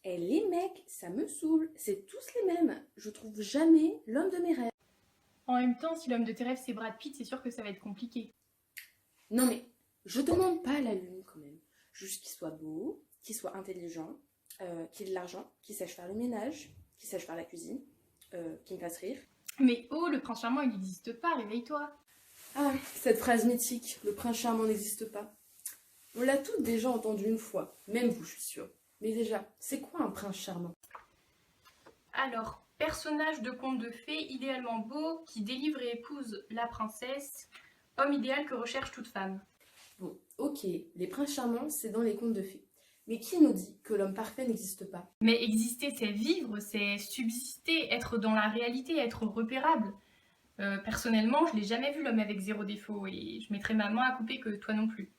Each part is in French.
Et les mecs, ça me saoule, c'est tous les mêmes. Je trouve jamais l'homme de mes rêves. En même temps, si l'homme de tes rêves c'est Brad Pitt, c'est sûr que ça va être compliqué. Non mais, je demande pas la lune quand même. Juste qu'il soit beau, qu'il soit intelligent, qu'il ait de l'argent, qu'il sache faire le ménage, qu'il sache faire la cuisine, qu'il me fasse rire. Mais oh, le prince charmant il n'existe pas, réveille-toi. Ah, cette phrase mythique, le prince charmant n'existe pas. On l'a toutes déjà entendue une fois, même vous, je suis sûre. Mais déjà, c'est quoi un prince charmant? Alors, personnage de conte de fées idéalement beau qui délivre et épouse la princesse, homme idéal que recherche toute femme. Bon, ok, les princes charmants, c'est dans les contes de fées. Mais qui nous dit que l'homme parfait n'existe pas? Mais exister, c'est vivre, c'est subsister, être dans la réalité, être repérable. Personnellement, je l'ai jamais vu l'homme avec zéro défaut et je mettrais ma main à couper que toi non plus.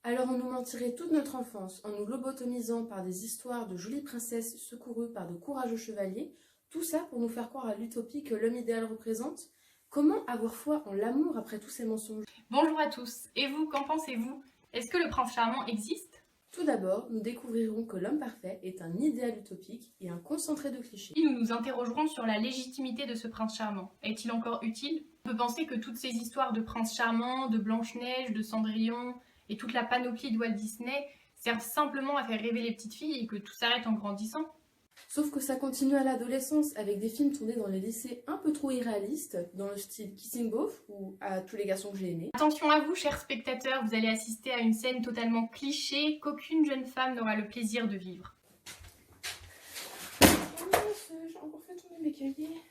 Alors on nous mentirait toute notre enfance en nous lobotomisant par des histoires de jolies princesses secourues par de courageux chevaliers, tout ça pour nous faire croire à l'utopie que l'homme idéal représente? Comment avoir foi en l'amour après tous ces mensonges? Bonjour à tous, et vous, qu'en pensez-vous? Est-ce que le prince charmant existe? Tout d'abord, nous découvrirons que l'homme parfait est un idéal utopique et un concentré de clichés. Nous nous interrogerons sur la légitimité de ce prince charmant. Est-il encore utile? On peut penser que toutes ces histoires de prince charmant, de Blanche-Neige, de Cendrillon et toute la panoplie de Walt Disney servent simplement à faire rêver les petites filles et que tout s'arrête en grandissant. Sauf que ça continue à l'adolescence avec des films tournés dans les lycées un peu trop irréalistes, dans le style Kissing Booth ou À tous les garçons que j'ai aimés. Attention à vous, chers spectateurs, vous allez assister à une scène totalement cliché qu'aucune jeune femme n'aura le plaisir de vivre. J'ai encore fait tomber mes cahiers.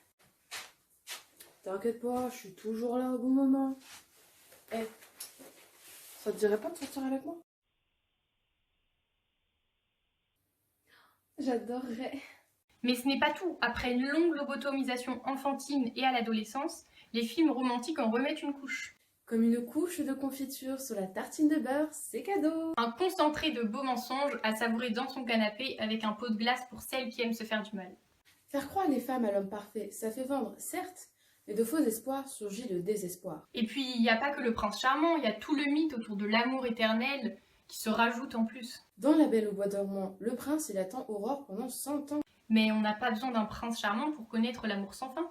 T'inquiète pas, je suis toujours là au bon moment. Eh, ça te dirait pas de sortir avec moi? J'adorerais. Mais ce n'est pas tout. Après une longue lobotomisation enfantine et à l'adolescence, les films romantiques en remettent une couche. Comme une couche de confiture sur la tartine de beurre, c'est cadeau. Un concentré de beaux mensonges à savourer dans son canapé avec un pot de glace pour celles qui aiment se faire du mal. Faire croire les femmes à l'homme parfait, ça fait vendre, certes, mais de faux espoirs surgit le désespoir. Et puis, il n'y a pas que le prince charmant, il y a tout le mythe autour de l'amour éternel qui se rajoute en plus. Dans La Belle au bois dormant, le prince il attend Aurore pendant 100 ans. Mais on n'a pas besoin d'un prince charmant pour connaître l'amour sans fin.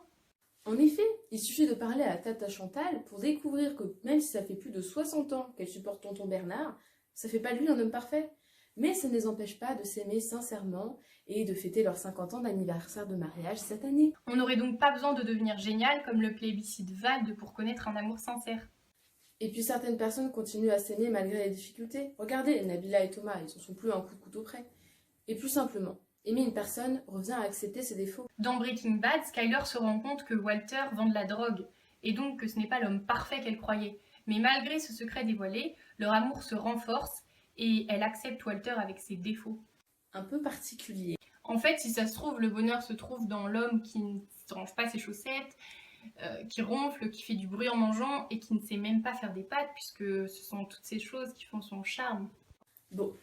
En effet, il suffit de parler à Tata Chantal pour découvrir que même si ça fait plus de 60 ans qu'elle supporte tonton Bernard, ça fait pas de lui un homme parfait. Mais ça ne les empêche pas de s'aimer sincèrement et de fêter leurs 50 ans d'anniversaire de mariage cette année. On n'aurait donc pas besoin de devenir génial comme le plébiscite Vald pour connaître un amour sincère. Et puis certaines personnes continuent à s'aimer malgré les difficultés. Regardez, Nabila et Thomas, ils en sont plus à un coup de couteau près. Et plus simplement, aimer une personne revient à accepter ses défauts. Dans Breaking Bad, Skyler se rend compte que Walter vend de la drogue, et donc que ce n'est pas l'homme parfait qu'elle croyait. Mais malgré ce secret dévoilé, leur amour se renforce et elle accepte Walter avec ses défauts. Un peu particulier. En fait, si ça se trouve, le bonheur se trouve dans l'homme qui ne se range pas ses chaussettes, qui ronfle, qui fait du bruit en mangeant et qui ne sait même pas faire des pâtes, puisque ce sont toutes ces choses qui font son charme. Bon,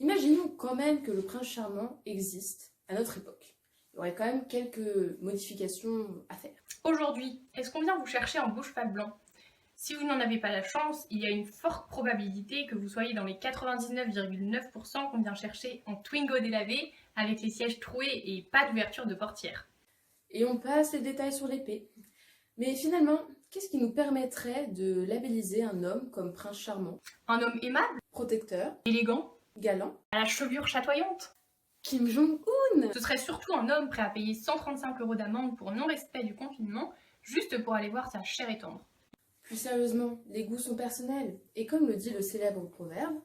imaginons quand même que le prince charmant existe à notre époque. Il y aurait quand même quelques modifications à faire. Aujourd'hui, est-ce qu'on vient vous chercher en bouche-pas blanc? Si vous n'en avez pas la chance, il y a une forte probabilité que vous soyez dans les 99,9% qu'on vient chercher en Twingo délavé, avec les sièges troués et pas d'ouverture de portière. Et on passe les détails sur l'épée. Mais finalement, qu'est-ce qui nous permettrait de labelliser un homme comme prince charmant, Un homme aimable, protecteur, élégant, galant, à la chevelure chatoyante? Kim Jong-un? Ce serait surtout un homme prêt à payer 135 € d'amende pour non-respect du confinement, juste pour aller voir sa chère et tendre. Plus sérieusement, les goûts sont personnels. Et comme le dit le célèbre proverbe,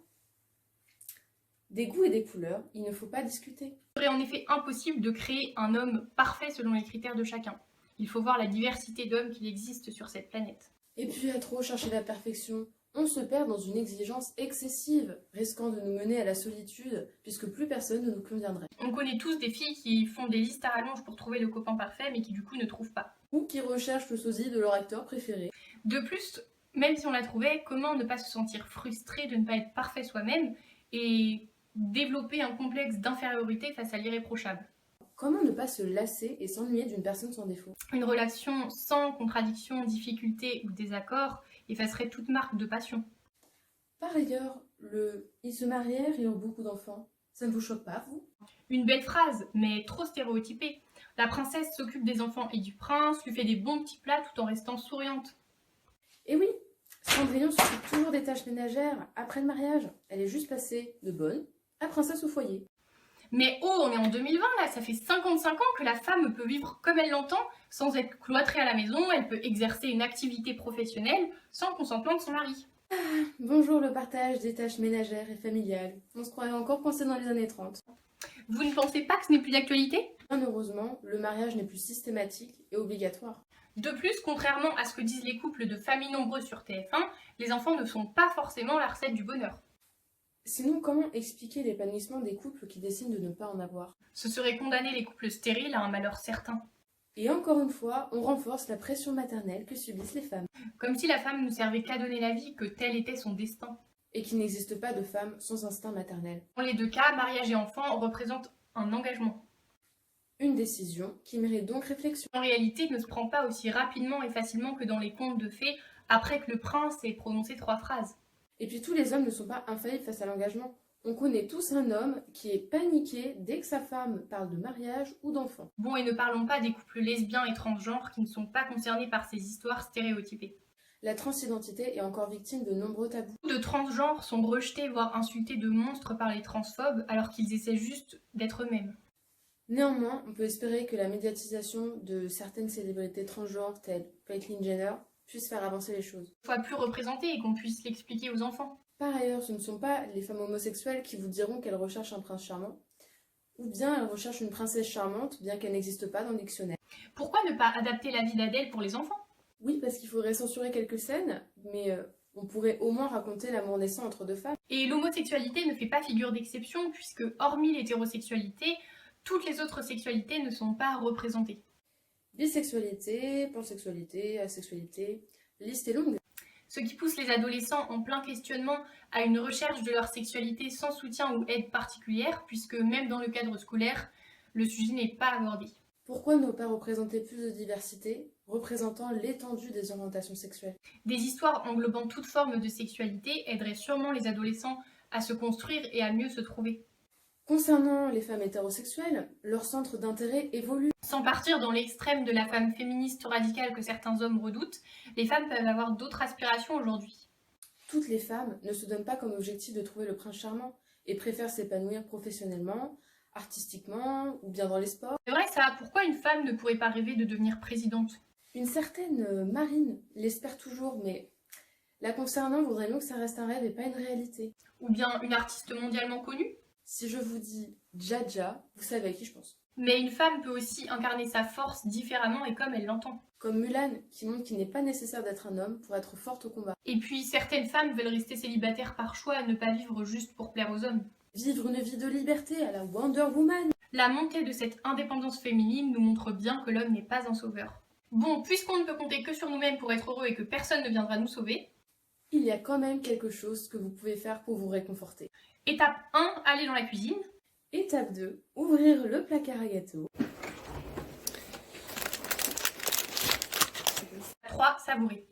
des goûts et des couleurs, il ne faut pas discuter. Il serait en effet impossible de créer un homme parfait selon les critères de chacun. Il faut voir la diversité d'hommes qu'il existe sur cette planète. Et puis à trop chercher la perfection, on se perd dans une exigence excessive, risquant de nous mener à la solitude, puisque plus personne ne nous conviendrait. On connaît tous des filles qui font des listes à rallonge pour trouver le copain parfait, mais qui du coup ne trouvent pas. Ou qui recherchent le sosie de leur acteur préféré. De plus, même si on la trouvait, comment ne pas se sentir frustré de ne pas être parfait soi-même et développer un complexe d'infériorité face à l'irréprochable? Comment ne pas se lasser et s'ennuyer d'une personne sans défaut? Une relation sans contradiction, difficulté ou désaccord effacerait toute marque de passion. Par ailleurs, ils se marièrent et ont beaucoup d'enfants. Ça ne vous choque pas, vous? Une belle phrase, mais trop stéréotypée. La princesse s'occupe des enfants et du prince, lui fait des bons petits plats tout en restant souriante. Et oui, Cendrillon s'occupe toujours des tâches ménagères après le mariage. Elle est juste passée de bonne à princesse au foyer. Mais oh, on est en 2020 là, ça fait 55 ans que la femme peut vivre comme elle l'entend, sans être cloîtrée à la maison, elle peut exercer une activité professionnelle sans le consentement de son mari. Bonjour le partage des tâches ménagères et familiales. On se croirait encore coincé dans les années 30. Vous ne pensez pas que ce n'est plus d'actualité ? Bien heureusement, le mariage n'est plus systématique et obligatoire. De plus, contrairement à ce que disent les couples de familles nombreuses sur TF1, les enfants ne sont pas forcément la recette du bonheur. Sinon, comment expliquer l'épanouissement des couples qui décident de ne pas en avoir? Ce serait condamner les couples stériles à un malheur certain. Et encore une fois, on renforce la pression maternelle que subissent les femmes. Comme si la femme ne servait qu'à donner la vie, que tel était son destin. Et qu'il n'existe pas de femme sans instinct maternel. Dans les deux cas, mariage et enfant représentent un engagement. Une décision qui mérite donc réflexion. En réalité, ne se prend pas aussi rapidement et facilement que dans les contes de fées, après que le prince ait prononcé 3 phrases. Et puis tous les hommes ne sont pas infaillibles face à l'engagement. On connaît tous un homme qui est paniqué dès que sa femme parle de mariage ou d'enfant. Bon, et ne parlons pas des couples lesbiens et transgenres qui ne sont pas concernés par ces histoires stéréotypées. La transidentité est encore victime de nombreux tabous. Beaucoup de transgenres sont rejetés, voire insultés de monstres par les transphobes, alors qu'ils essaient juste d'être eux-mêmes. Néanmoins, on peut espérer que la médiatisation de certaines célébrités transgenres telles Caitlyn Jenner puisse faire avancer les choses. Soit plus représentés et qu'on puisse l'expliquer aux enfants. Par ailleurs, ce ne sont pas les femmes homosexuelles qui vous diront qu'elles recherchent un prince charmant, ou bien elles recherchent une princesse charmante, bien qu'elle n'existe pas dans le dictionnaire. Pourquoi ne pas adapter la vie d'Adèle pour les enfants ? Oui, parce qu'il faudrait censurer quelques scènes, mais on pourrait au moins raconter l'amour naissant entre deux femmes. Et l'homosexualité ne fait pas figure d'exception, puisque hormis l'hétérosexualité, toutes les autres sexualités ne sont pas représentées. Bisexualité, pansexualité, asexualité, la liste est longue. Ce qui pousse les adolescents en plein questionnement à une recherche de leur sexualité sans soutien ou aide particulière, puisque même dans le cadre scolaire, le sujet n'est pas abordé. Pourquoi ne pas représenter plus de diversité, représentant l'étendue des orientations sexuelles? Des histoires englobant toute forme de sexualité aideraient sûrement les adolescents à se construire et à mieux se trouver. Concernant les femmes hétérosexuelles, leur centre d'intérêt évolue. Sans partir dans l'extrême de la femme féministe radicale que certains hommes redoutent, les femmes peuvent avoir d'autres aspirations aujourd'hui. Toutes les femmes ne se donnent pas comme objectif de trouver le prince charmant et préfèrent s'épanouir professionnellement, artistiquement ou bien dans les sports. C'est vrai ça, pourquoi une femme ne pourrait pas rêver de devenir présidente ? Une certaine Marine l'espère toujours, mais la concernant voudrait mieux que ça reste un rêve et pas une réalité. Ou bien une artiste mondialement connue ? Si je vous dis Jaja, vous savez à qui je pense. Mais une femme peut aussi incarner sa force différemment et comme elle l'entend. Comme Mulan, qui montre qu'il n'est pas nécessaire d'être un homme pour être forte au combat. Et puis certaines femmes veulent rester célibataires par choix et ne pas vivre juste pour plaire aux hommes. Vivre une vie de liberté à la Wonder Woman. La montée de cette indépendance féminine nous montre bien que l'homme n'est pas un sauveur. Bon, puisqu'on ne peut compter que sur nous-mêmes pour être heureux et que personne ne viendra nous sauver, il y a quand même quelque chose que vous pouvez faire pour vous réconforter. Étape 1, aller dans la cuisine. Étape 2, ouvrir le placard à gâteaux. 3, savourer.